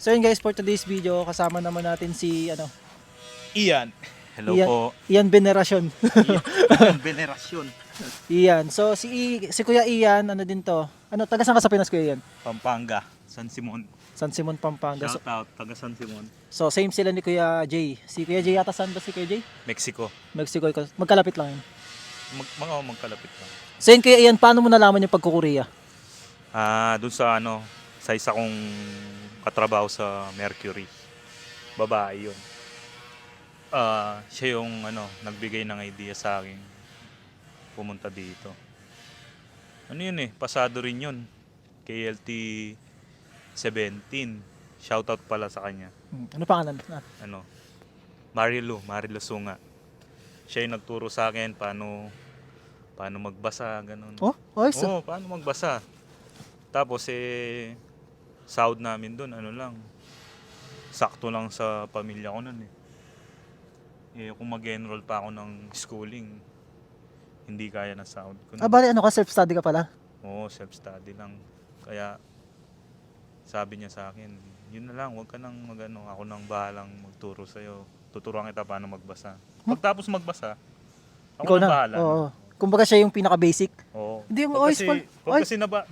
So yun guys, for today's video, kasama naman natin si Ian. Hello Ian, po. Ian Veneracion. Ian Venerasyon. Ian. So si Kuya Ian, ano din to? Ano, taga saan ka sa Pinas, Kuya Ian? Pampanga. San Simon. San Simon, Pampanga. Shout out. Taga San Simon. So same sila ni Kuya Jay. Si Kuya Jay yata, saan ba si Kuya Jay? Mexico. Mexico. Magkalapit lang yun. Magkalapit lang. So yun, Kuya Ian, paano mo nalaman yung pagkukorea? Doon sa sa isa kong katrabaho sa Mercury. Babae yun. Siya yung nagbigay ng idea sa akin pumunta dito. Ano yun pasado rin yun. KLT 17. Shoutout pala sa kanya. Ano pangalan? Marilu Sunga. Siya yung nagturo sa akin paano magbasa, ganun. Oh, ayos. Oo, paano magbasa. Tapos sahod namin doon, sakto lang sa pamilya ko noon kung mag-enroll pa ako ng schooling, hindi kaya na sahod ko. Bali, self-study ka pala? Oo, self-study lang. Kaya sabi niya sa akin, yun na lang, huwag ka nang ako nang bahalang magturo sa'yo. Tuturuan kita paano magbasa. Pagtapos magbasa, ako Ikaw nang bahala. Oo. Kumbaga siya yung pinaka-basic. Oo. Hindi yung Pag ayos pala. pag kasi pag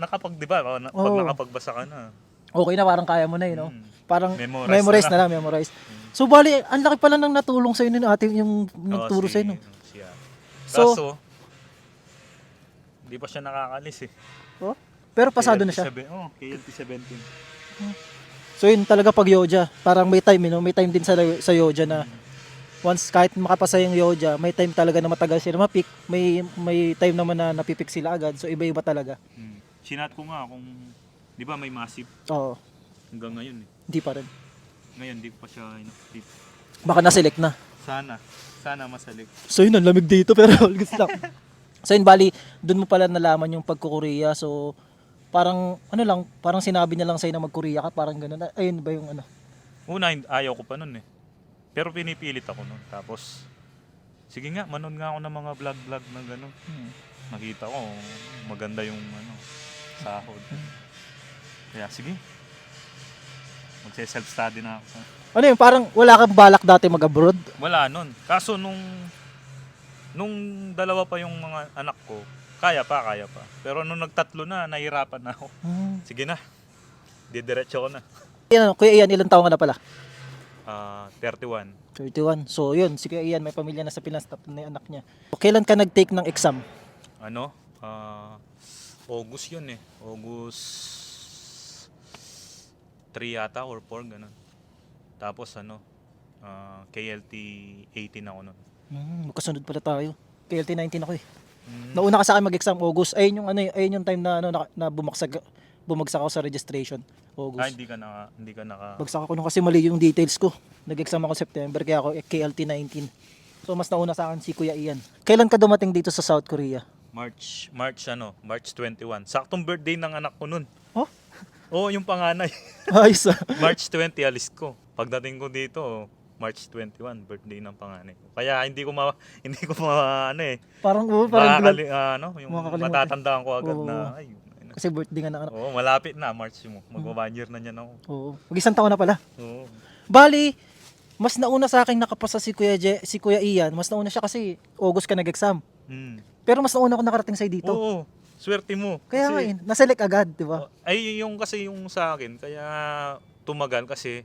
nakapagbasa ka na. Okay na, parang kaya mo na yun, no? Parang Memorize memorize na lang, memorize. So, bali, ang laki pala ng natulong sa'yo ni ate yung nagturo sa'yo, no? Siya. So- Kaso, di pa siya nakakalis Oh? Pero pasado na siya. KLT 17. So, yun talaga pag Yoja, parang may time, may time din sa Yoja na once kahit makapasa yung Yoja, may time talaga na matagal sila mapik, may time naman na napipik sila agad. So, iba-iba talaga. Sinat ko nga kung, di ba may massive Oo, hanggang ngayon hindi pa rin. Ngayon, di pa siya Baka na-select na. Sana masalik. So, yun, ang lamig dito, pero all goods lang. So, yun, bali, dun mo pala nalaman yung pagkukorea. So, parang, parang sinabi niya lang sa'yo na mag-Korea ka, parang gano'n. Ayun ba yung Una, ayaw ko pa nun Pero pinipilit ako nun. Tapos, sige nga, manood nga ako ng mga vlog na gano'n. Nakita ko, maganda yung sahod. Kaya sige, magse-self-study na ako. Ano yun, parang wala kang balak dati mag-abroad? Wala nun. Kaso nung dalawa pa yung mga anak ko, kaya pa. Pero nung nagtatlo na, nahirapan na ako. Sige na, didiretso ko na. Yan, Kuya Ian, ilang taon ka na pala? 31. 31. So, yun, si Kuya Ian, may pamilya na sa Pinas, tapos na yung anak niya. Kailan ka nag-take ng exam? August yun August 3 yata or 4, ganun. Tapos KLT 18 ako nun. Magkasunod pala tayo. KLT 19 ako eh. Nauna ka sa akin mag-exam August. Ayun yung time na bumagsak ako sa registration. August. Hindi ka naka. Bagsak ako nung kasi mali yung details ko. Nag-exam ako September kaya ako KLT 19. So mas nauna sa akin si Kuya Ian. Kailan ka dumating dito sa South Korea? March 21. Saktong birthday ng anak ko nun. Oh? Oo, yung panganay. Ayos ah. March 20 alis ko. Pagdating ko dito, March 21, birthday ng panganay ko. Kaya hindi ko Parang yung Makakalimutan. matatandaan ko agad Oo. na kasi birthday nga ng anak. Oo, malapit na March mo. Magwa 1 year na niyan ako. Oo. Mag-isang taon na pala. Oo. Bali, mas nauna sa akin nakapasa si Kuya Ian. Mas nauna siya kasi August ka nag-exam. Pero mas nauna ako nakarating sa'yo dito. Oo. Swerte mo. Kaya nga naselect agad, di ba? Ay, yung sa akin, kaya tumagal kasi,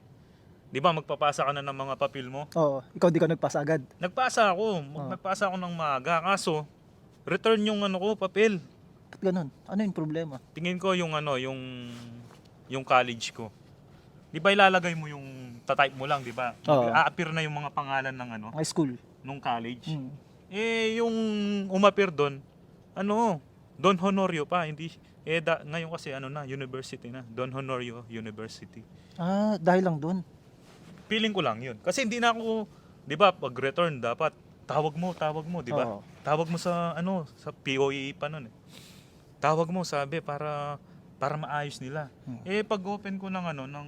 di ba magpapasa ka na ng mga papel mo? Oo, ikaw di ka nagpasa agad. Nagpasa ako. Nagpasa ako ng maaga. Kaso, return yung papel. Ba't ganun? Ano yung problema? Tingin ko yung yung college ko. Di ba ilalagay mo yung tatype mo lang, di ba? Oo. A-appear na yung mga pangalan ng High school. nung college. Yung umapir doon, Don Honorio pa, hindi ngayon kasi university na. Don Honorio University. Dahil lang dun. Feeling ko lang 'yun. Kasi hindi na ako, 'di ba, pag return dapat tawag mo, 'di ba? Oo. Tawag mo sa sa POE pa noon Tawag mo, sabi para maayos nila. Pag open ko ng ng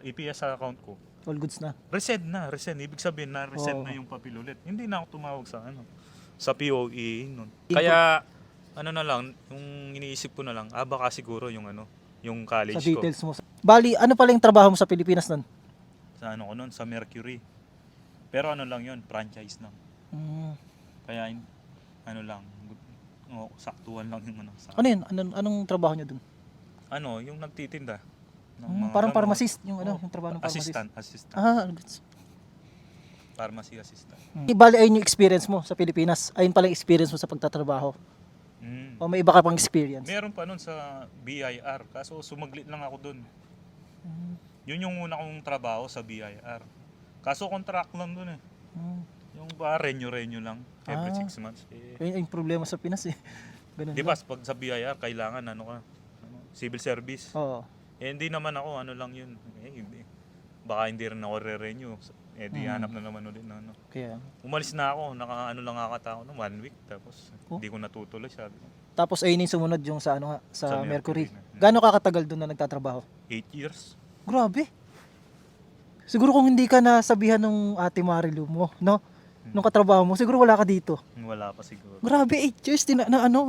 EPS account ko, All goods na. resend. Ibig sabihin na resend Oo. na yung papel ulit. Hindi na ako tumawag sa POE noon. Kaya na lang, yung iniisip ko na lang, baka siguro yung yung college Sa details mo. Bali, ano pala yung trabaho mo sa Pilipinas nun? Sa ano ko nun, sa Mercury. Pero ano lang yun, franchise lang. Mm. Kaya ano lang, saktuhan lang yung ano. Ano yun? Anong trabaho nyo dun? Ano, yung nagtitinda. Ng Parang gamot. pharmacist, yung ano, Oo, yung trabaho ng pharmacist. assistant. Gets. Pharmacy assistant. Bali, ayun yung experience mo sa Pilipinas. Ayun pala yung experience mo sa pagtatrabaho. Mm. O may iba ka pang experience? Meron pa nun sa BIR, kaso sumaglit lang ako dun. Yun yung una kong trabaho sa BIR. Kaso contract lang dun eh. Mm. Yung ba, renyo lang, every 6 months. Ayun yung problema sa Pinas eh. Ganun Di lang. ba, pag sa BIR, kailangan civil service. Oo. Hindi naman ako, ano lang yun. Hindi. Baka hindi rin ako re-renew. Di hanap na naman ulit na ano. Kaya. Umalis na ako, ano lang ako no, 1 week. Tapos, Oh. hindi ko natutuloy, sabi ko. Tapos ayun yung sumunod yung sa ano nga, sa Sa Mercury. Mercury. Gaano ka katagal doon na nagtatrabaho? 8 years. Grabe. Siguro kung hindi ka nasabihan ng Ate Marilu mo, no? Nung katrabaho mo, siguro wala ka dito. Wala pa siguro. Grabe, 8 years.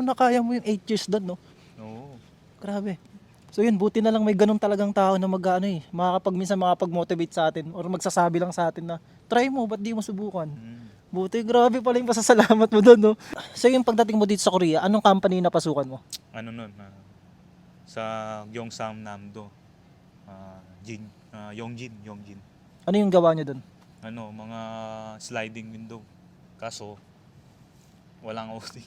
Nakaya mo yung 8 years doon, no? Oo. Grabe. So yun, buti na lang may ganun talagang tao na minsan makapag-motivate sa atin or magsasabi lang sa atin na, try mo, ba't di mo subukan? Buti, grabe pala yung pasasalamat mo doon, no? So yung pagdating mo dito sa Korea, anong company na pasukan mo? Ano nun, sa Gyeongsam Namdo. Yongjin. Ano yung gawa nyo doon? Mga sliding window. Kaso, walang OT.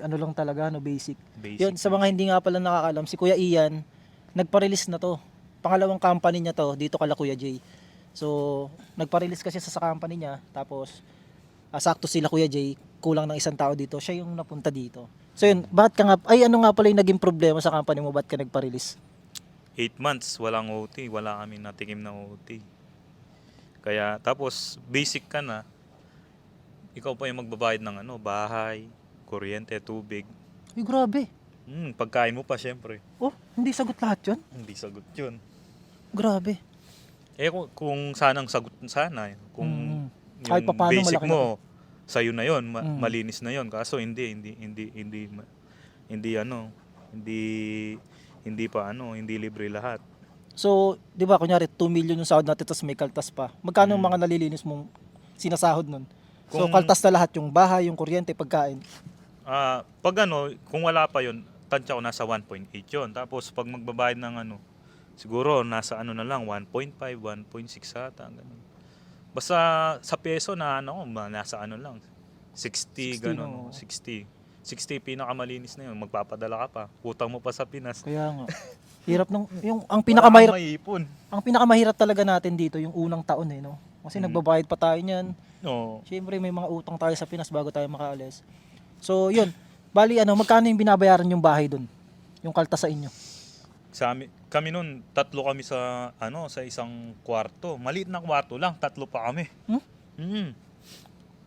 Ano lang talaga, no, basic. Basic. Yun, sa mga hindi nga pala nakakalam, si Kuya Ian, nagpa-release na to. Pangalawang company niya to, dito kala Kuya Jay. So, nagpa-release kasi sa company niya, tapos, sakto sila Kuya Jay, kulang ng isang tao dito, siya yung napunta dito. So yun, ano nga pala yung naging problema sa company mo, ba't ka nagpa-release? 8 months, walang OT. Wala kami natikim na OT. Kaya, tapos, basic ka na, ikaw pa yung magbabayad ng bahay, kuryente, tubig. Uy, grabe. Pagkain mo pa, syempre. Oh, hindi sagot lahat yun? Hindi sagot yun. Grabe. Kung sanang sagot sana, kung Kahit yung papaano, basic malaki mo, sa'yo na yun, malinis na yun. Kaso hindi libre lahat. So, di ba, kunyari, 2 million yung sahod natin, tapos may kaltas pa. Magkano yung mga nalilinis mong sinasahod nun? So, kaltas na lahat, yung bahay, yung kuryente, pagkain. Pag kung wala pa yun, tansya ko nasa 1.8 yun. Tapos pag magbabayad ng siguro nasa na lang, 1.5, 1.6 ata. Ganun. Basta sa peso nasa lang, 60, 60, ganun. no? 60 pinakamalinis na yun. Magpapadala ka pa. Utang mo pa sa Pinas. Kaya nga. Hirap ang Wala kang pinakamahirap, maipon. ang pinakamahirap talaga natin dito, yung unang taon no? Kasi nagbabayad pa tayo niyan. No. Siyempre, may mga utang tayo sa Pinas bago tayo makaalis. So, yun. Bali, magkano yung binabayaran yung bahay dun? Yung kaltas sa inyo? Kami nun, 3 kami sa isang kwarto. Maliit na kwarto lang, 3 pa kami.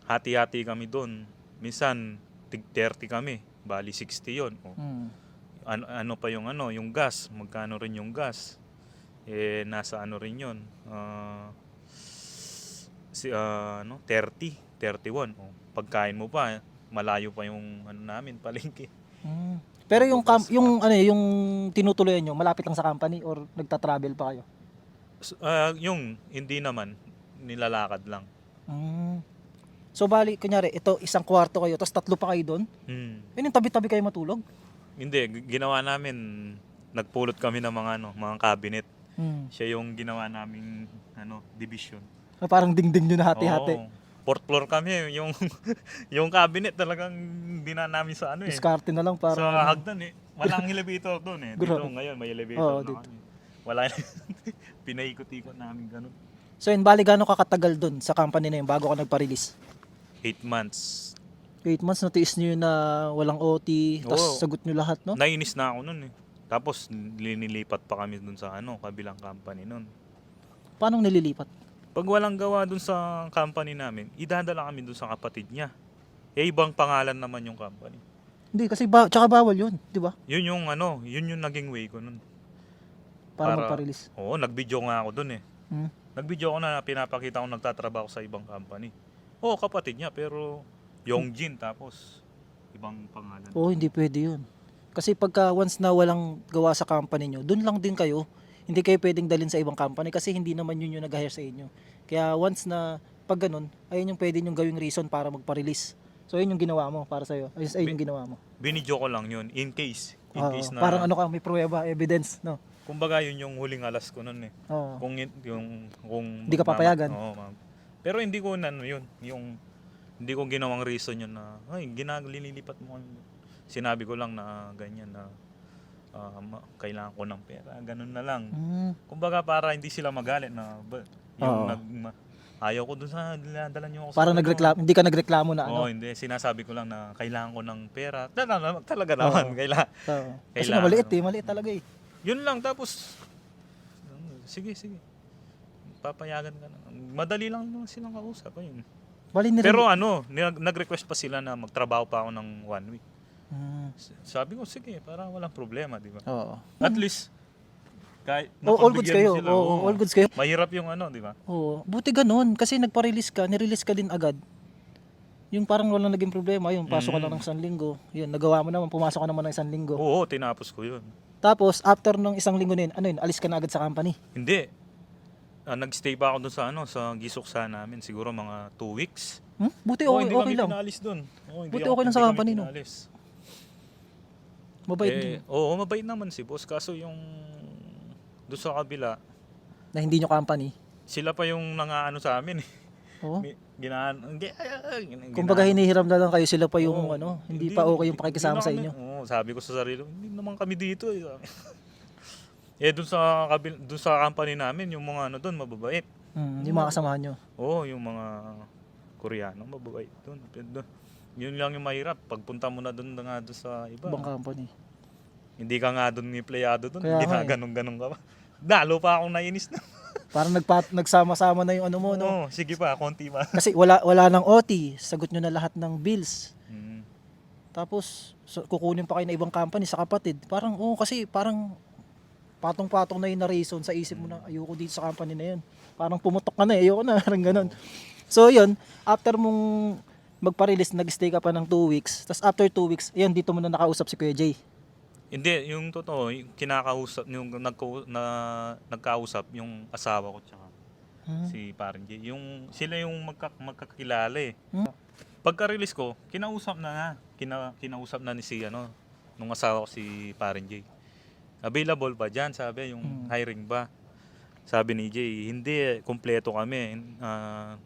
Hati-hati kami doon. Minsan, tig 30 kami. Bali 60 yon. Ano pa yung gas. Magkano rin yung gas? Nasa rin yun. 30, 31. Pagkain mo pa, malayo pa yung namin, palengke. Pero yung yung tinutuloyan nyo, malapit lang sa company or nagta-travel pa kayo? Yung hindi naman, nilalakad lang. So bali, kunyari, ito isang kwarto kayo, tapos 3 pa kayo doon? Yun yung tabi-tabi kayo matulog? Hindi, ginawa namin, nagpulot kami ng mga cabinet. Siya yung ginawa naming division. Parang dingding nyo na hati-hati. Oo. 4th floor kami, yung cabinet talagang dina namin sa Diskarte na lang para... Sa hagdan Walang elevator doon Dito Grabe. ngayon may elevator na dito. kami. Wala pinaikot-ikot namin ganun. So yun, bali gano'ng kakatagal doon sa company na yun bago ka nagpa-release? 8 months. 8 months natiis nyo yun na walang OT, tapos sagot nyo lahat, no? Nainis na ako nun Tapos linilipat pa kami dun sa kabilang company nun. Paano nililipat? Pag walang gawa dun sa company namin, idadala kami dun sa kapatid niya. Ibang pangalan naman yung company. Hindi, kasi tsaka bawal yun, di ba? Yun yung naging way ko nun. Para magpa-release. Oo, nag-video nga ako dun Nag-video ako na pinapakita ko nagtatrabaho sa ibang company. Oo, kapatid niya, pero Yongjin tapos ibang pangalan. Oo, hindi pwede yun. Kasi pagka once na walang gawa sa company nyo, dun lang din kayo. hindi kayo pwedeng dalhin sa ibang company kasi hindi naman yun yung nag-hire sa inyo. Kaya once na pag ganun, ayun yung pwede yung gawing reason para magpa-release. So yun yung ginawa mo para sa'yo. Ayun yung ginawa mo. Binidyo ko lang yun in case Oo, na parang ano ka, may pruweba, evidence, no? kumbaga yun yung huling alas ko nun eh. Oo. Kung Hindi ka papayagan. Oo, ma'am. Pero hindi ko yung hindi ko ginawang reason yun na ay linilipat mo. Sinabi ko lang na ganyan na kailangan ko ng pera, ganun na lang. Kumbaga para hindi sila magalit na yung Oo. ayaw ko dun sa dinadala niyo ako sa Parang hindi ka nagreklamo na Oo, ano. hindi. Sinasabi ko lang na kailangan ko ng pera. Talaga naman. Oo. Kailangan. Oo. Kasi Kailangan. maliit talaga eh. Yun lang. Tapos, sige. Papayagan ka na. Madali lang naman silang kausap. Ayun. Pero nag-request pa sila na magtrabaho pa ako ng 1 week. Sabi ko, sige, para walang problema, di ba? Oo. At least, kahit All goods napagbigyan kayo. mo sila, Oo, all goods kayo. mahirap yung di ba? Oo. Buti ganun. Kasi nagpa-release ka, nirelease ka din agad. Yung parang walang naging problema, yung pasok ka lang ng 1 linggo. Yun, nagawa mo naman, pumasok ka naman ng 1 linggo. Oo, tinapos ko yun. Tapos, after ng 1 linggo na yun, ano yun, alis ka na agad sa company? Hindi. Nag-stay pa ako doon sa gisoksa namin. Siguro mga 2 weeks. Buti hindi okay kami lang. pinalis doon. Buti okay lang sa company, no? Mabait din. Oo, mabait naman si boss. Kaso yung doon sa kabila, Na hindi nyo company. sila pa yung nangaano sa amin eh. Oo. Ginaan. Kumbaga hinihiram na lang kayo, sila pa yung Oo, hindi pa okay yung pakikisama sa inyo. Oo, sabi ko sa sarili, hindi naman kami dito eh. Doon sa company namin, yung mga doon mababait. Yung mga kasamahan nyo. Oo, yung mga Koreano mababait doon. Yun lang yung mahirap. Pagpunta mo na doon sa iba. Ibang company. Hindi ka nga doon empleyado doon. Kaya Hindi nga na ganun-ganun ka pa. Dalo pa akong nainis na. Parang nagsama-sama na yung ano mo, no? Oo, sige pa, konti pa. Kasi wala nang OT, sagot nyo na lahat ng bills. Tapos kukunin pa kayo na ibang company sa kapatid. Parang kasi parang patong-patong na yung na reason sa isip mo na ayoko dito sa company na yun. Parang pumutok ka na, ayoko na, parang ganun. So yun, after mong magpa-release, nag-stay ka pa ng 2 weeks. Tapos after 2 weeks, ayun, dito mo na nakausap si Kuya Jay. Hindi, yung totoo, yung kinakausap, yung nagkausap, yung asawa ko tsaka si Parang Jay. Sila yung magkakilala eh. Pagka-release ko, kinausap na ni nung asawa ko si Parang Jay. Available ba dyan? Sabi, yung hiring ba? Sabi ni Jay, hindi, kumpleto kami.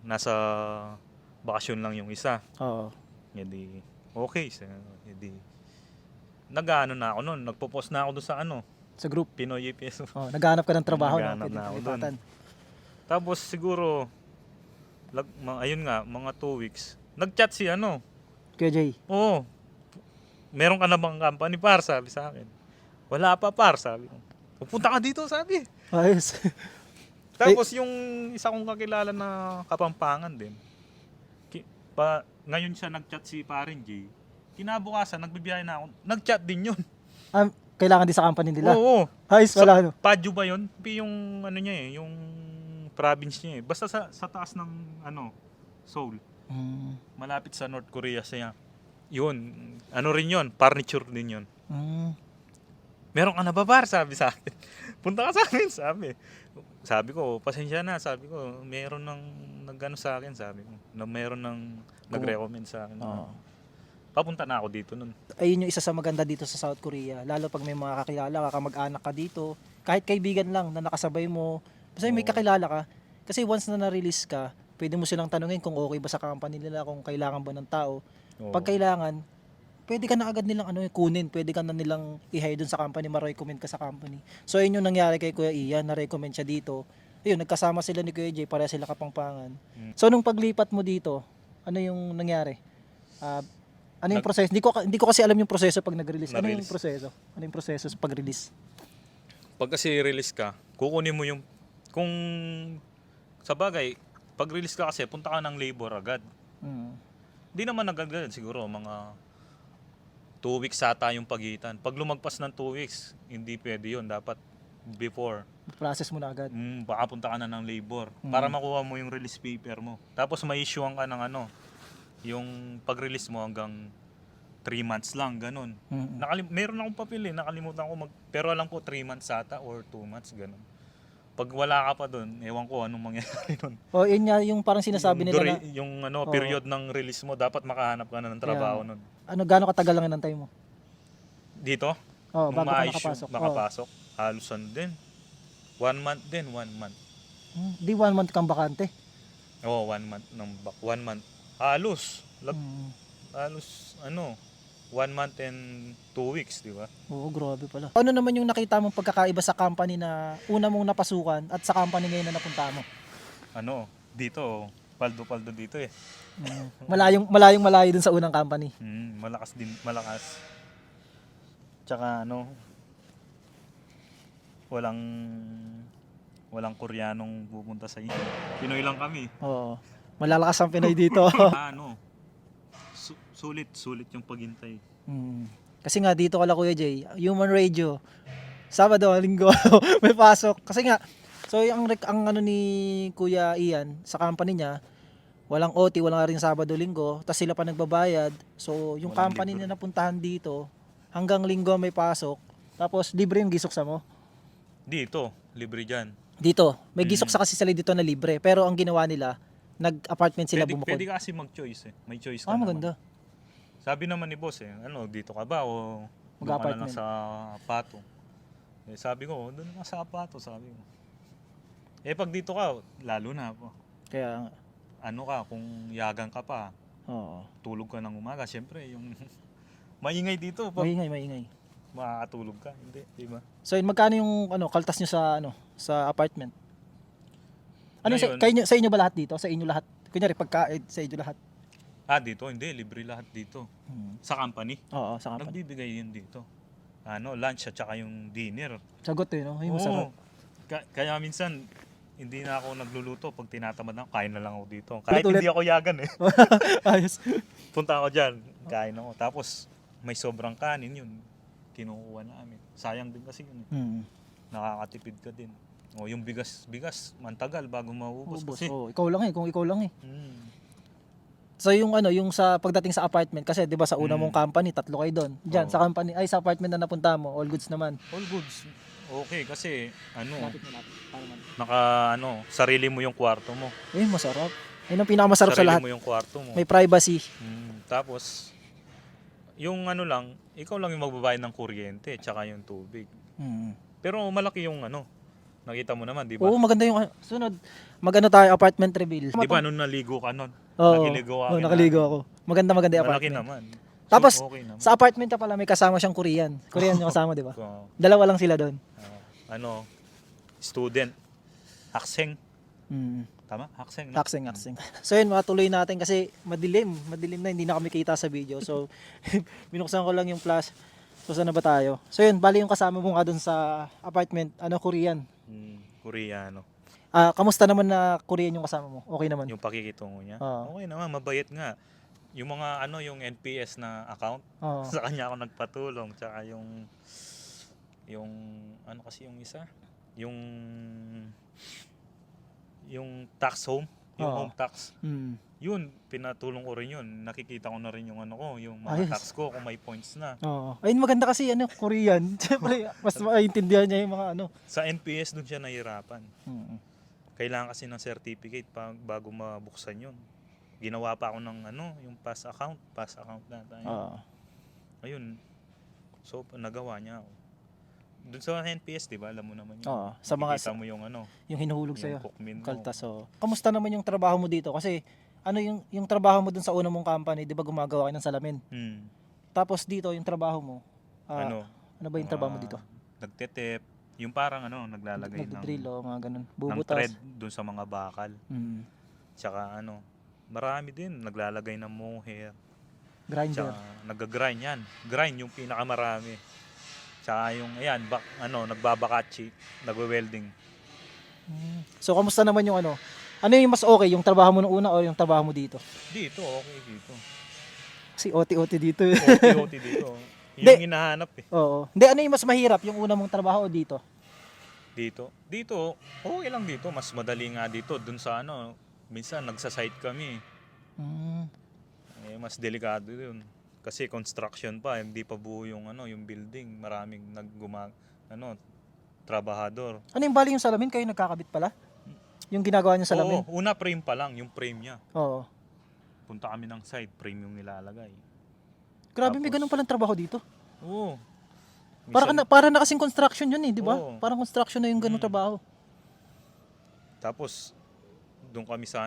Nasa bakasyon lang yung isa. Oo. Hindi, okay. Hindi, nag-ano na ako noon, nagpo-post na ako doon sa Sa group. Pinoy EPS. Naghahanap ka ng trabaho. Naghahanap na ako doon. Tapos siguro, ayun nga, mga 2 weeks, nag-chat si Kuya Jay. Oo, meron ka na bang company par? Sabi sa akin. Wala pa par, sabi ko. Pupunta ka dito, sabi. Ayos. Tapos yung isa kong kakilala na Kapampangan din, ngayon siya nag-chat si Parin J. Kinabukasan, nagbibiyahe na ako. Nag-chat din yun. Kailangan din sa company nila. Oo. Ayos, wala ano. Padyo ba yun? Yung niya eh, yung province niya eh. Basta sa taas ng Seoul. Malapit sa North Korea siya. Yun. Rin yun. Furniture din yun. Meron ka na ba bar? Sabi sa akin. Punta ka sa akin, sabi. Sabi ko, pasensya na. Sabi ko, meron nang nag-ano sa akin, sabi ko. Meron nang nag-recommend sa akin. Papunta na ako dito nun. Ayun yung isa sa maganda dito sa South Korea. Lalo pag may mga kakilala ka, kamag-anak ka dito. Kahit kaibigan lang na nakasabay mo. Basta may kakilala ka. Kasi once na na-release ka, pwede mo silang tanungin kung okay ba sa company nila, kung kailangan ba ng tao. Pag kailangan, pwede ka na agad nilang kunin. Pwede ka na nilang i-hire dun sa company, ma-recommend ka sa company. So yun yung nangyari kay Kuya Ian, na-recommend siya dito. Ayun, nagkasama sila ni Kuya Jay, para sila Kapampangan. So nung paglipat mo dito, ano yung nangyari? Ano yung proseso? Hindi ko kasi alam yung proseso pag nag-release. Ano yung proseso? Ano yung proseso sa pag-release? Pag kasi release ka, kukunin mo yung kung sa bagay, pag release ka kasi punta ka ng labor agad. Hindi naman agad siguro mga 2 weeks ata yung pagitan. Pag lumagpas ng 2 weeks, hindi pwede yun. Dapat before. Process mo na agad. Baka punta ka na ng labor para makuha mo yung release paper mo. Tapos may issuean ka ng yung pag-release mo hanggang 3 months lang, ganun. Mm. Meron akong papel nakalimutan ko pero alam ko 3 months ata or 2 months, ganun. Pag wala ka pa doon, ewan ko anong mangyayari doon. O yun nga yung parang sinasabi nila na Yung Oo. period ng release mo, dapat makahanap ka na ng trabaho nun. ano gaano katagal lang inantay mo? Dito, Oh, nung bago ka ma-issue, nakapasok. makapasok, halos ano din. 1 month din, 1 month. Di 1 month kang bakante. Oo, 1 month. 1 month. Halos. Mm. Halos, 1 month and 2 weeks, di ba? Oo, grabe pala. Ano naman yung nakita mong pagkakaiba sa company na una mong napasukan at sa company ngayon na napunta mo? Dito, paldo-paldo dito eh. Malayo dun sa unang company. Malakas din, malakas. Tsaka walang Koreanong pupunta sa inyo. Pinoy lang kami. Oo. Malalakas ang Pinoy dito. Sulit yung paghintay. Kasi nga dito kala Kuya Jay, Human Radio, Sabado, Linggo, may pasok. Kasi nga, so ang ano ni Kuya Ian sa company niya, walang OT, walang rin Sabado, Linggo, tapos sila pa nagbabayad. So yung Walang company libre. na napuntahan dito, hanggang Linggo may pasok, tapos libre yung gisok sa mo. Dito, libre dyan. Dito, may gisok sa kasi sila dito na libre, pero ang ginawa nila, nag-apartment sila bumukod. Pwede ka kasi mag-choice eh. May choice ka Maganda. naman. Sabi naman ni boss dito ka ba o doon ka na lang Mag-apartment. sa Apato? Sabi ko, doon ka sa Apato, sabi ko. Pag dito ka, lalo na po. Kaya, Kung yagang ka pa, oo. tulog ka ng umaga, syempre, yung maingay dito, pag Maingay. makakatulog ka, hindi, di ba? So, magkano yung kaltas nyo sa apartment? Ngayon- Sa inyo ba lahat dito? Sa inyo lahat? Kunyari, pagkain sa inyo lahat. Dito, hindi, libre lahat dito. Sa company, Oo, sa company. nagbibigay yun dito. Lunch at saka yung dinner. Sagot no? Yung masarap. Oo. Kaya minsan, hindi na ako nagluluto. Pag tinatamad ako, kain na lang ako dito. Kahit Ulit-ulit. hindi ako yagan eh. Ayos. Punta ako dyan, kain ako. Tapos, may sobrang kanin yun. Kinukuha namin. Sayang din kasi yun. Nakakatipid ka din. O yung bigas, mantagal bago maubos. Ubos. Kasi, Ikaw lang kung ikaw lang eh. mm, So yung yung sa pagdating sa apartment kasi 'di ba sa una mong company tatlo kayo doon. Diyan Oo. sa company sa apartment na napunta mo, all goods naman. all goods. Okay, kasi, Lapit. Para man. sarili mo yung kwarto mo. Masarap. Ayun ang pinakamasarap sa Sarili lahat. mo yung kwarto mo. May privacy. Tapos, yung ikaw lang yung magbabayad ng kuryente, tsaka yung tubig. Pero malaki yung nakita mo naman, di ba? Oo, maganda yung sunod. Maganda tayo apartment reveal. Di ba nung naligo ka nun? Oo. Nakiligo ka Nakaligo ako. Maganda yung Malaki apartment. naman. Tapos, okay naman. sa apartment ka pala may kasama siyang Korean. Korean yung kasama, di ba? So, Dalawa lang sila doon. student. Hakseng. Mm. Tama? Hakseng. No? Akseng. So yun, matuloy natin kasi madilim na, hindi na kami kita sa video. So, binuksan ko lang yung flash. So, saan na ba tayo? So yun, bali yung kasama mo nga dun sa apartment, Korean. Koreano. Kamusta naman na Korean yung kasama mo? Okay naman? Yung pakikitungo niya. Oo. Okay naman, mabait nga. Yung mga yung NPS na account, Oo. sa kanya ako nagpatulong. Tsaka yung kasi yung isa? Yung tax home, yung Oo. home tax. Yun, pinatulong ko rin yun. Nakikita ko na rin yung yung mga Ayos. tax ko kung may points na. Oo. Ayun, maganda kasi Korean. Siyempre, mas maintindihan niya yung mga Sa NPS dun siya nahihirapan. Mm. Kailangan kasi ng certificate bago mabuksan yun. Ginawa pa ako ng yung pass account na tayo. Oo. Ayun. So, nagawa niya ako. Doon sa NPS, di ba? Alam mo naman yun. Oo. Sa mga Nakikita mo yung yung hinuhulog yung sa'yo. cookmin mo. Kaltas. So, kamusta naman yung trabaho mo dito? Kasi yung trabaho mo dun sa una mong company, 'di ba gumagawa ka ng salamin? Tapos dito yung trabaho mo. Ano ba yung trabaho mo dito? Nagtetep. Yung parang naglalagay Nagdidrill o mga ganun. ng Bubutas. thread doon sa mga bakal. Mm. Tsaka marami din. Naglalagay ng mohair. Grinder. Tsaka nag-grind yan. Grind yung pinakamarami. Tsaka yung, nagbabakatsi, nagwe-welding. So, kamusta naman yung ano yung mas okay? Yung trabaho mo nung una o yung trabaho mo dito? Dito, okay dito. Kasi OT-OT dito. OT dito. Yun Hindi. yung hinahanap eh. Oo. Hindi, ano yung mas mahirap? Yung una mong trabaho o dito? Dito, okay lang dito. Mas madali nga dito. Dun sa minsan nagsasite kami. Mm. Mas delikado yun. Kasi construction pa, hindi pa buo yung ano, yung building. Maraming trabahador. Ano yung bali yung salamin? Kayo nagkakabit pala? Yung ginagawa niyo salamin? Oo, una frame pa lang, yung frame niya. Oo. Punta kami ng site, frame yung nilalagay. Grabe, may Tapos- ganun palang trabaho dito. Oo. Para na kasing construction yun eh, di ba? Oo. Parang construction na yung ganung Mm. trabaho. Tapos, doon kami sa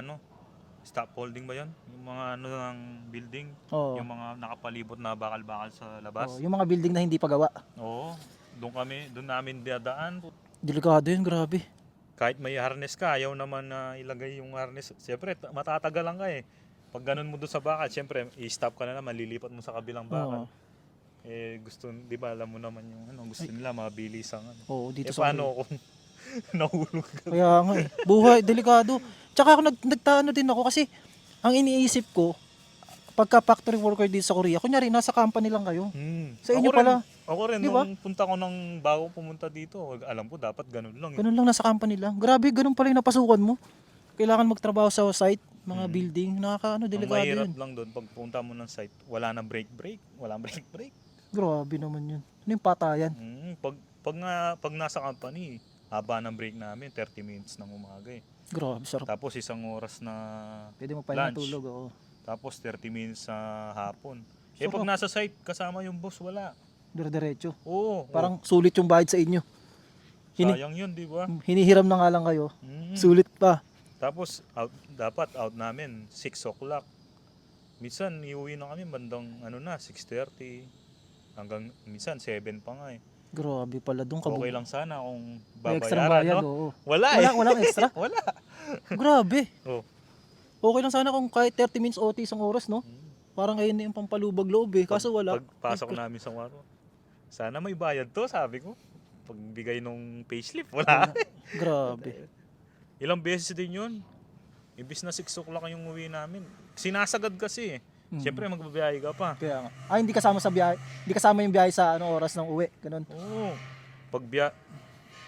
scaffolding ba yan? Yung mga ng building, Oo. yung mga nakapalibot na bakal-bakal sa labas. Oo, yung mga building na hindi pa gawa. Oo, doon namin dadaan. Delikado yun, grabe. Kahit may harness ka, ayaw naman na ilagay yung harness. Siyempre, matatagalan ka eh. Pag ganun mo doon sa bakal, siyempre, i-stop ka na naman, lilipat mo sa kabilang bakal. Oo. Gusto, di ba, alam mo naman yung gusto nila, mabilis ang Oo, dito sa paano kung nahulog ka? Kaya nga eh. Buhay, delikado. Tsaka ako nagtaano din ako kasi ang iniisip ko, pagka factory worker dito sa Korea, kunyari nasa company lang kayo. Sa inyo Ako rin- pala, Ako rin, di ba? nung punta ko bago pumunta dito, alam ko dapat ganun lang. ganun lang nasa company lang. Grabe, ganun pala yung napasukan mo. Kailangan magtrabaho sa site, mga building, Ang delikado mahirap yun. lang doon, pag punta mo ng site, wala na break. Walang break. Grabe naman yun. Ano yung patayan? Pag nasa company, haba ng break namin, 30 minutes ng umaga eh. Grabe, sarap. Tapos 1 oras na Pwede mo pa lunch. tulog, oo. Tapos 30 minutes sa hapon. Sarap. Pag nasa site, kasama yung boss, wala. Dire-diretso. Oo. Parang sulit yung bayad sa inyo. sayang yun, di ba? Hinihiram na nga lang kayo. Mm. Sulit pa. Tapos, dapat out namin, 6 o'clock. Minsan, iuwi na kami bandang 6:30. Hanggang minsan, 7 pa nga eh. Grabe pala doon Okay lang sana kung May extra babayaran, bayad, no? oo. Wala eh. Walang extra? Wala. Grabe. Oh. Okay lang sana kung kahit 30 minutes OT isang oras, no? Parang ayun na yung pampalubag loob eh. Kaso wala. Pagpasok namin sa waro, sana may bayad to, sabi ko. Pagbigay nung payslip, wala. Grabe. Ilang beses din yun. Ibis na 6 o'clock yung uwi namin. Sinasagad kasi eh. Siyempre, magbabiyahe ka pa. Kaya nga. Hindi kasama sa biyahe. Hindi kasama yung biyahe sa oras ng uwi. Ganun. Oo.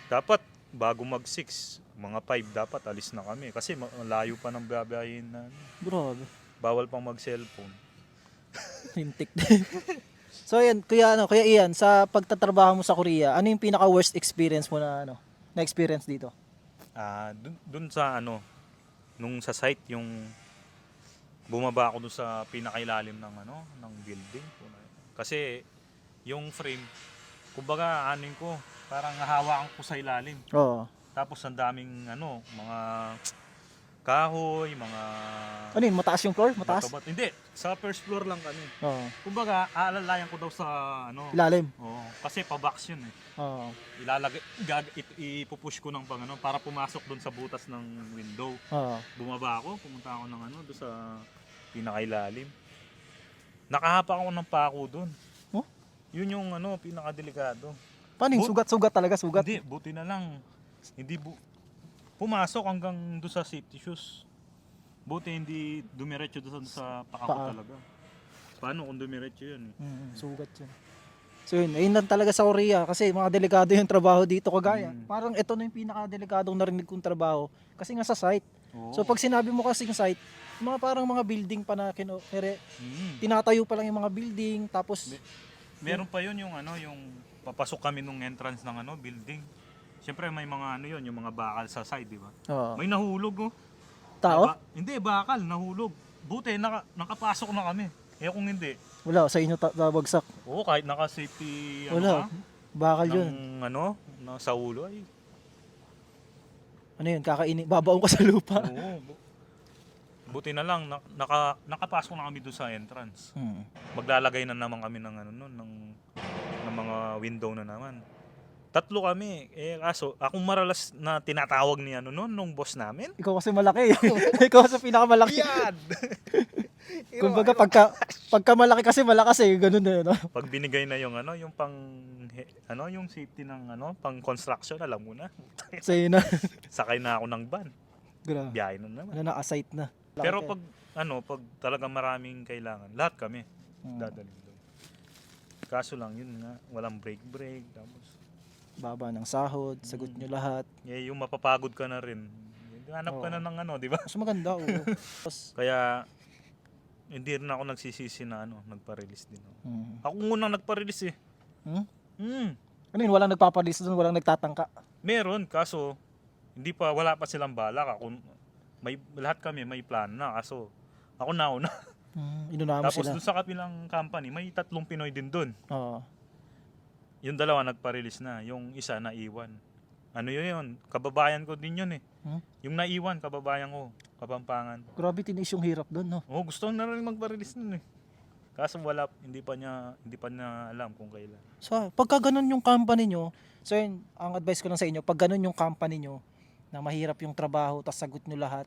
Dapat, bago mag-6, mga 5 dapat alis na kami. Kasi malayo pa ng biyahein na. Grabe. Bawal pang mag-cellphone. Hintik din. So ayan, kaya Ian, sa pagtatrabaho mo sa Korea, ano yung pinaka worst experience mo na na experience dito? Dun sa nung sa site, yung bumaba ako dun sa pinakailalim ng building. Kasi yung frame, kumbaga parang hahawakan ko sa ilalim. Oo. Tapos ang daming mga kahoy, mga Ano yun, mataas yung floor? Mataas? bato-bato. Hindi, sa first floor lang kami. Oo. Kumbaga, aalalayan ko daw sa Ilalim? Oo, kasi pa-box yun eh. Oo. Ipupush ko ng para pumasok doon sa butas ng window. Oo. Bumaba ako, pumunta ako ng doon sa pinakailalim. Nakahapa ako ng pako doon. Oh? Yun yung pinakadelikado. Paano yung sugat-sugat talaga? Sugat? Hindi, buti na lang. Pumasok hanggang doon sa safety shoes. Buti hindi dumiretso doon sa pako Paa. talaga. Paano kung dumiretso yun? Sugat yun. So yun, ayun lang talaga sa Korea kasi mga delikado yung trabaho dito kagaya. Parang ito na yung pinaka-delikadong narinig kong trabaho kasi nga sa site. Oo. So pag sinabi mo kasi yung site, parang mga building pa na tinatayo pa lang yung mga building tapos Meron pa yun yung yung papasok kami nung entrance ng building. Siyempre may mga yun, yung mga bakal sa side, di ba? Oo. May nahulog Tao? Hindi, bakal, nahulog. Buti, nakapasok na kami. Kung hindi, Wala, sa inyo babagsak. oo, kahit naka-safety, Wala. Bakal yun. sa ulo, ay, Ano yun, kakainin, babaong ka sa lupa. oo. Buti na lang, nakapasok na kami doon sa entrance. Maglalagay na naman kami ng ng mga window na naman. 3 kami. Kaso, akong maralas na tinatawag ni nung boss namin. Ikaw kasi malaki. Ikaw kasi pinakamalaki. Yan! Kumbaga pagka malaki kasi malakas eh, ganun na yun. No? Pag binigay na yung yung yung safety ng pang construction, alam mo na. Sa'yo na. Sakay na ako ng van. Grabe. Biyahe na naman. Na-asite na. Pero pag talagang maraming kailangan, lahat kami dadalhin doon. Kaso lang yun nga, walang break. Tapos Baba ng sahod, sagot nyo lahat. yung mapapagod ka na rin. Hanap ka na ng di ba? Mas maganda, oo. Tapos, Kaya hindi rin ako nagsisisi na nagpa-release din ako. Mm. Ako munang nagpa-release eh. Hmm? Hmm. Ano yun, walang nagpapalis doon, walang nagtatangka. Meron, kaso wala pa silang balak. Lahat kami may plan na, kaso ako nauna. Inunahan mo Tapos sila. dun sa kabilang company, may 3 Pinoy din dun. Oo. Yung 2 nagpa-release na, yung isa naiwan. Ano yun? Kababayan ko din yun eh. Hmm? Yung naiwan, kababayan ko, Kapampangan. Grabe, tiniis yung hirap doon, no? Oh, gusto na rin magpa-release nun eh. Kaso hindi pa niya alam kung kailan. So, pagka ganun yung company nyo, so yun, ang advice ko lang sa inyo, pag ganun yung company nyo, na mahirap yung trabaho, tapos sagot nyo lahat,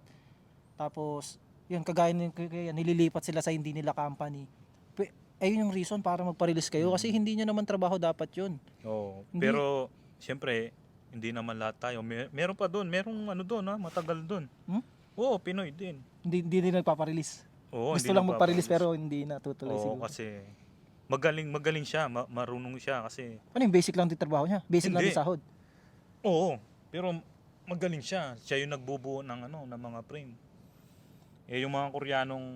tapos, yun, kagaya nililipat sila sa hindi nila company, ayun yung reason para magpa-release kayo, kasi hindi nyo naman trabaho dapat yun. Oo. Hindi- Pero, siyempre, hindi naman lahat tayo. Meron pa doon. Merong doon matagal doon. Hmm? Oo, Pinoy din. Hindi din nagpapa-release. Oo, Gusto hindi lang magpa-release nagpapa-release. pero hindi natutuloy Oo, siguro. kasi magaling siya, marunong siya kasi. Ano yung basic lang din trabaho niya? Basic lang Hindi. din sahod? Oo, pero magaling siya. Siya yung nagbubuo ng ng mga frame. Eh yung mga Koreanong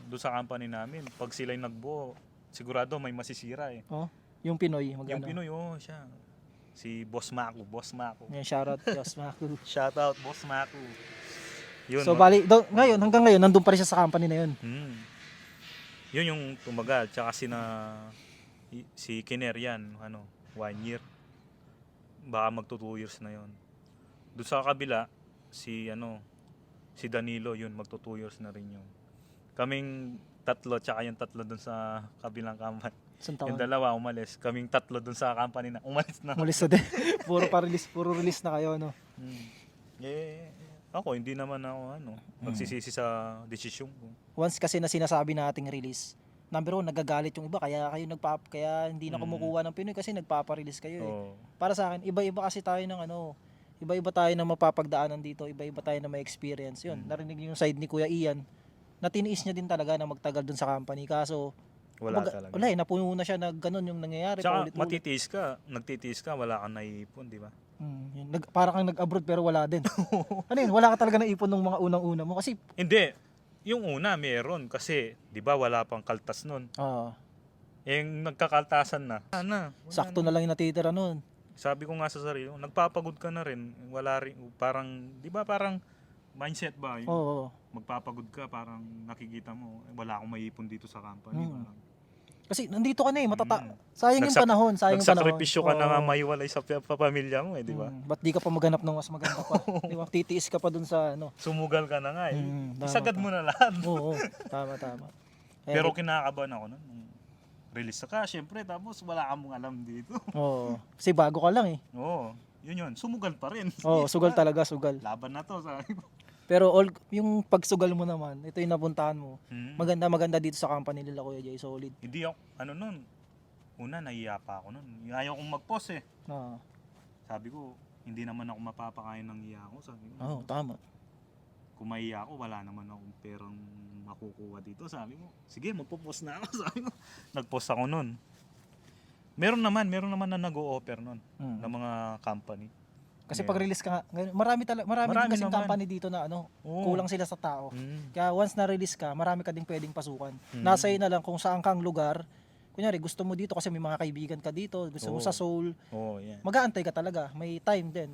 doon sa company namin, pag sila yung nagbuo, sigurado may masisira eh. Oh, yung Pinoy. Yung Magano. Pinoy, siya. Si Boss Maku. Yan, shoutout. Diyos, Maku. Shoutout, Boss Maku. Yun, So, bali, ngayon, hanggang ngayon, nandun pa rin siya sa company na yun. Yun yung tumagal. Tsaka si Kiner yan, 1 year. Baka magto 2 years na yun. Doon sa kabila, si Danilo, yun, magto 2 years na rin yun. Kaming 3, tsaka yung 3 doon sa kabilang company. Isang Yung taon. 2 umalis. Kaming 3 doon sa company na umalis na. Mulis na din. puro release na kayo, no? Ako, hindi naman ako nagsisisi sa desisyon ko. Once kasi na sinasabi nating release, number 1, nagagalit yung iba, kaya kaya hindi na kumukuha ng Pinoy kasi nagpapa-release kayo eh. Oo. Para sa akin, iba-iba kasi tayo ng iba-iba tayo ng mapapagdaanan dito, iba-iba tayo na may experience. Yun, narinig niyo yung side ni Kuya Ian, na tiniis niya din talaga na magtagal dun sa company. Kaso, Wala talaga. wala eh, napuno na siya na ganun yung nangyayari. Tsaka paulit-ulit. nagtitiis ka, wala kang naipon, di ba? Yun, para kang nag-abroad pero wala din. Ano yun, wala ka talaga naipon ng mga unang-una mo. Kasi, Hindi. Yung una, meron. Kasi, di ba, wala pang kaltas nun. Yung nagkakaltasan na. Wala sakto na lang yung natitira nun. Sabi ko nga sa sarili, nagpapagod ka na rin. Wala rin, parang, di ba, parang mindset ba? Yung Oo. magpapagod ka, parang nakikita mo, wala akong maipon dito sa company. Parang, Kasi nandito ka na eh, sayang yung panahon, sayang yung panahon. nagsakripisyo ka na nga Oo. maiwalay sa pamilya mo di ba? Ba't di ka pa maghanap ng mas maganda pa? Di ba? Titiis ka pa dun sa Sumugal ka na nga eh. Tama, Isagad tama. mo na lahat. Oo, tama. Pero kinakabahan ako nun. Release ka, syempre, tapos wala kang alam dito. Oo. Kasi bago ka lang eh. Oo, yun. Sumugal pa rin. Oo, sugal talaga, sugal. Laban na to, sabi ko. Pero yung pagsugal mo naman, ito yung napuntahan mo. Maganda dito sa company nila Kuya Jay, solid. Hindi ako, nun, una, nahiya pa ako nun. Ayaw kong mag-post eh. Oo. Sabi ko, hindi naman ako mapapakain ng hiya ko. Sabi ko, Oo, tama. kung mahiya ako, wala naman akong perang makukuha dito. Sabi ko, sige, magpo-post na ako. Sabi ko, nag-post ako nun. Meron naman na nag-o-offer nun ng mga company. Kasi Meron. pag release ka nga, marami din kasing naman. company dito na Oo. kulang sila sa tao. Mm. Kaya once na-release ka, marami ka ding pwedeng pasukan. Mm. Nasa iyo na lang kung saan kang lugar. Kunyari, gusto mo dito kasi may mga kaibigan ka dito, gusto mo Oo. sa Seoul, Oo, yan. mag-aantay ka talaga. May time din.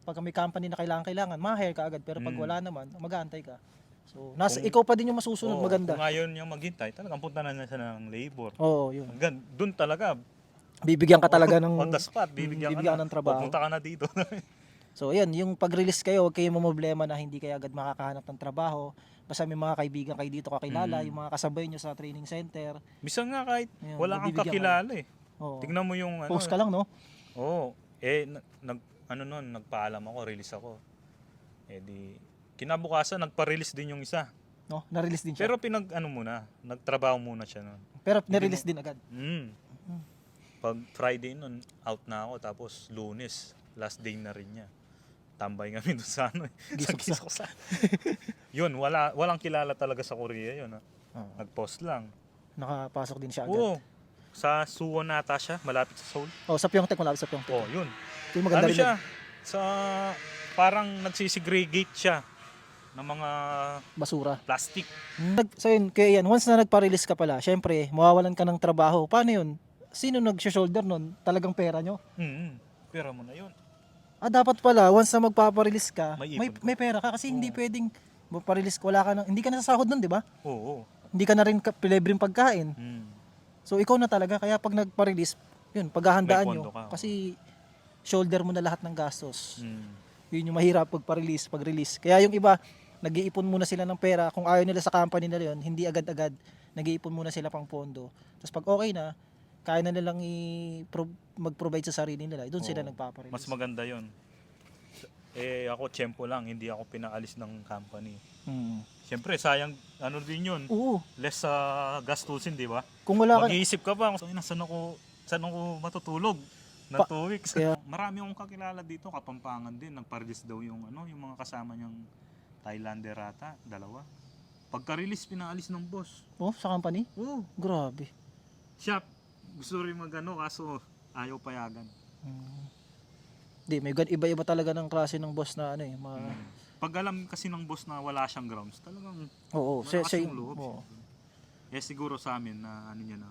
Pag may company na kailangan, ma-hire ka agad. Pero pag wala naman, mag-aantay ka. So, ikaw pa din yung masusunod, Oo, maganda. Kung ayaw niya maghintay, talagang punta na siya ng labor. Oo, yun. Doon talaga, Bibigyan ka talaga ng on the spot, bibigyan ka ng trabaho. Pupunta ka na dito. So, ayan, yung pag-release kayo, huwag kayong mamblema na hindi kayo agad makakahanap ng trabaho. Basta may mga kaibigan kayo dito kakilala, yung mga kasabay nyo sa training center. Minsan nga kahit Ayun, wala kang mabibigyan ka. kakilala eh. Oo. Tignan mo yung Post ka lang, no? Oo. Nagpaalam ako, release ako. Eh di, kinabukasan, nagpa-release din yung isa. No? Na-release din siya. Pero nagtrabaho muna siya nun. Pero na-release din agad. Pag Friday nun, out na ako. Tapos Lunes, last day na rin niya. Tambay kami doon sa Gisoksa. Yun, walang kilala talaga sa Korea yun. Oo. Nag-post lang. Nakapasok din siya agad. Oo. Sa Suwon nata siya, malapit sa Seoul. Oh, sa Pyeongtaek, malapit sa Pyeongtaek. Yun. Yung maganda rin. Siya? Sa, parang nagsisegregate siya ng mga Basura. plastic. So yun, kaya yan, once na nagpa-release ka pala, syempre, mawawalan ka ng trabaho. Paano yun? Sino nag-shoulder nun? Talagang pera nyo? Pera mo na yun. Dapat pala, once na magpapa-release ka, May may, ipon ka. may pera ka kasi hindi pwedeng magpa-release ka, wala ka hindi ka nasasahod nun, di ba? Oo. Hindi ka na rin libreng pagkain. Mm. So ikaw na talaga, kaya pag nagpa-release, yun, paghahandaan May nyo, pondo ka. kasi shoulder mo na lahat ng gastos. Mm. Yun yung mahirap pag-release. Kaya yung iba, nag-iipon muna sila ng pera. Kung ayaw nila sa company nila yun, hindi agad-agad, nag-iipon muna sila pang pondo. Tapos pag okay na, kaya na nilang mag-provide sa sarili nila, doon sila Oo. nagpaparelease. Mas maganda yun. Ako, tiyempo lang, hindi ako pinaalis ng company. Siyempre, sayang, ano din yun, Oo. less sa gastusin, di ba? Kung wala ka, Mag-iisip ka pa, saan ako matutulog na 2 weeks. kaya- Marami akong kakilala dito, Kapampangan din, nagpa-release daw yung mga kasama niyang Thailander ata, 2. Pagka-release, pinaalis ng boss. sa company? Oo. Grabe. Siya, gusto rin kaso ayaw payagan. Di, may iba-iba talaga ng klase ng boss na Pag alam kasi ng boss na wala siyang grounds, talagang Oo, malakas yung loob. oo. Siguro sa amin na niya na,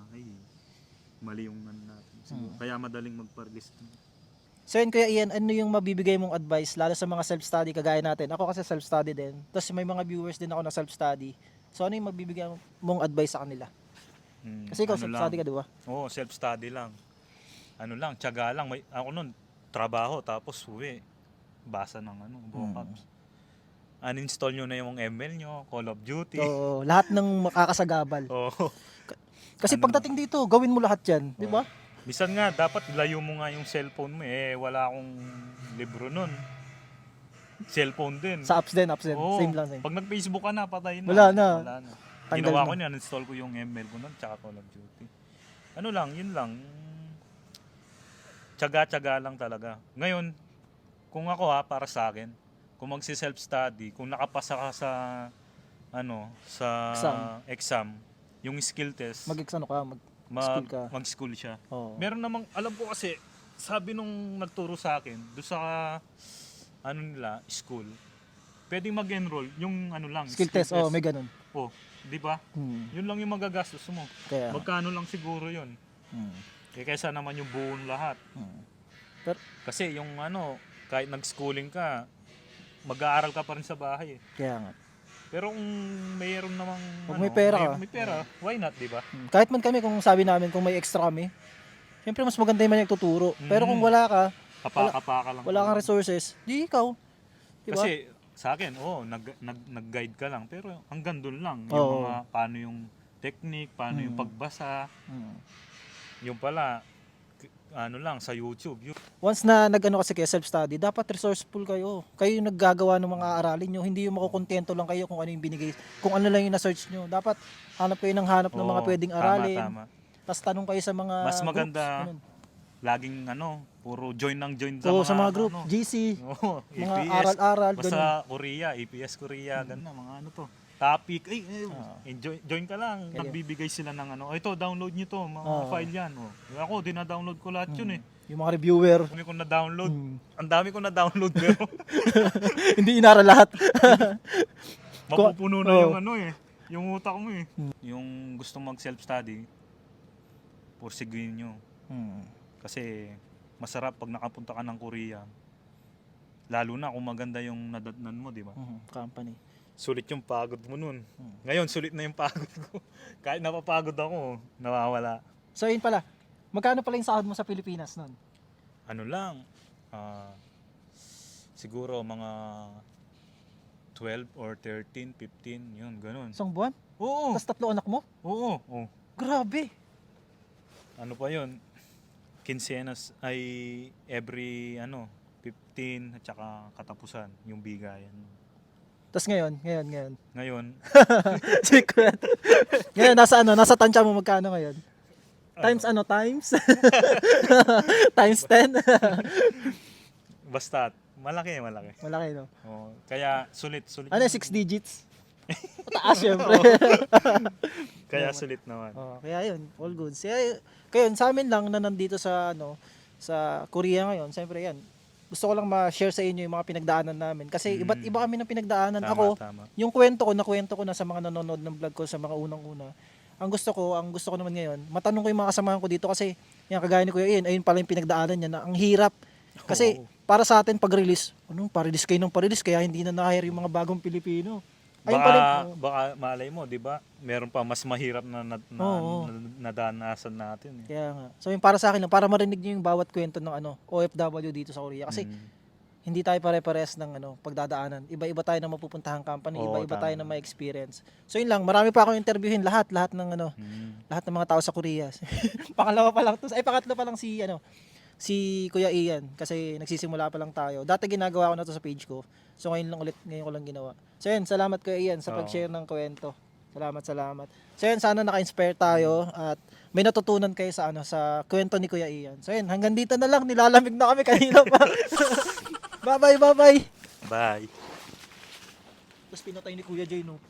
mali yung natin. Siguro, kaya madaling magpa-release. So yun, Kuya Ian, ano yung mabibigay mong advice lalo sa mga self-study kagaya natin? Ako kasi self-study din. Tapos may mga viewers din ako na self-study. So ano yung mabibigay mong advice sa kanila? Kasi ikaw self-study ka, di ba? Oo, self-study lang. Tiyaga lang. Ako nun, trabaho, tapos uwi. Basa ng vocabs. Uninstall nyo na yung ML nyo, Call of Duty. Oo, lahat ng makakasagabal. Oo. Kasi pagdating dito, gawin mo lahat yan, di ba? Minsan nga, dapat layo mo nga yung cellphone mo. Wala akong libro nun. Cellphone din. Sa apps din. Oo. Same lang. Pag nag-Facebook ka na, patay na. Wala na. Tanggal Ginawa na. ko niya, uninstall ko yung ML ko nun, tsaka Call of Duty. Yun lang. Tiyaga-tiyaga lang talaga. Ngayon, kung ako para sa akin, kung magsi-self-study, kung nakapasa ka sa exam, yung skill test, Mag-school ka. mag-school siya. Oo. Meron namang, alam ko kasi, sabi nung nagturo sa akin, doon sa, school, pwedeng mag-enroll, yung Skill test, may ganun. Di ba? Yun lang yung magagastos mo. Kaya, Magkano lang siguro yun. Kaysa naman yung buong lahat. Kasi yung kahit nag-schooling ka, mag-aaral ka pa rin sa bahay. Kaya nga. Pero kung mayroon namang Kung may pera ka. may pera, why not, di ba? Kahit man kami, kung sabi namin, kung may extra kami, syempre mas maganda yung may nagtuturo. Pero kung wala ka, Kapaka lang. wala kang resources, di ikaw. Diba? Kasi sa akin, nag-guide ka lang. Pero hanggang doon lang. Yung Oo. mga, paano yung technique, paano yung pagbasa. Yung pala, sa YouTube. Once na kasi kayo self-study, dapat resourceful kayo. Kayo yung naggagawa ng mga aralin nyo. Hindi yung makukontento lang kayo kung ano yung binigay. Kung ano lang yung na-search nyo. Dapat hanap kayo ng hanap ng mga pwedeng aralin. Tama. Tapos tanong kayo sa mga Mas maganda, groups. Ganun. laging puro join Sa mga group, GC, Oo, mga APS. aral-aral, ganun. Basta Korea, APS Korea, ganun na, mga topic. Join ka lang. Kaya- Nagbibigay sila ng ito, download nyo to, mga file yan. Ako, dina-download ko lahat yun Yung mga reviewer. Ang dami ko na-download. Ang dami ko na-download pero Hindi inaral lahat. mapupuno na yung yung utak mo Yung gusto mag self-study, pursiguin nyo. Kasi masarap pag nakapunta ka ng Korea. Lalo na kung maganda yung nadatnan mo, di ba? Company. Sulit yung pagod mo nun. Ngayon, sulit na yung pagod ko. Kahit napapagod ako, nawawala. So yun pala, magkano pala yung sahod mo sa Pilipinas nun? Siguro mga 12 or 13, 15, yun, ganun. Isang buwan? Oo, Tapos 3 anak mo? oo. Grabe. Ano pa yun? Quincenas ay every 15 at saka katapusan yung bigayan. Tapos ngayon. Ngayon, Secret. Ngayon, nasa tansya mo magkano ngayon? Times times? Times 10? basta malaki. Malaki, no? Kaya sulit. 6 digits? Mataas, syempre. Kaya sulit naman. Kaya yun, all good. Kaya yun, sa amin lang na nandito sa sa Korea ngayon, syempre yan, gusto ko lang ma-share sa inyo yung mga pinagdaanan namin. Kasi iba't iba kami ng pinagdaanan. Tama, Ako, tama. yung nakwento ko na sa mga nanonood ng vlog ko sa mga unang-una. Ang gusto ko naman ngayon, matanong ko yung mga kasamahan ko dito kasi yan kagaya ni Kuya Ian, ayun pala yung pinagdaanan niya na ang hirap. Kasi Oo. para sa atin pag-release, pa-release kayo ng pa-release kaya hindi na na-hire yung mga bagong Pilipino. Ayun pala. Baka malay mo, 'di ba? Meron pa mas mahirap Oo. nadanasan natin eh. Kaya nga. So yung para sa akin lang, para marinig niyo yung bawat kwento ng OFW dito sa Korea. Kasi hindi tayo pare-pares ng pagdadaanan. Iba-iba tayo na mapupuntahang company, Oo, iba-iba tayo tama. na may experience. So yun lang, marami pa akong interviewin lahat ng Mm. lahat ng mga tao sa Korea. Pangatlo pa lang si Kuya Ian kasi nagsisimula pa lang tayo. Dati ginagawa ko na to sa page ko. So ngayon ko lang ginawa. So yun, salamat Kuya Ian sa Oo. pag-share ng kwento. Salamat. So yun, sana naka-inspire tayo at may natutunan kayo sa kwento ni Kuya Ian. So yun, hanggang dito na lang, nilalamig na kami kanina pa. Bye. Bye. Tapos pinatay ni Kuya Jay, no?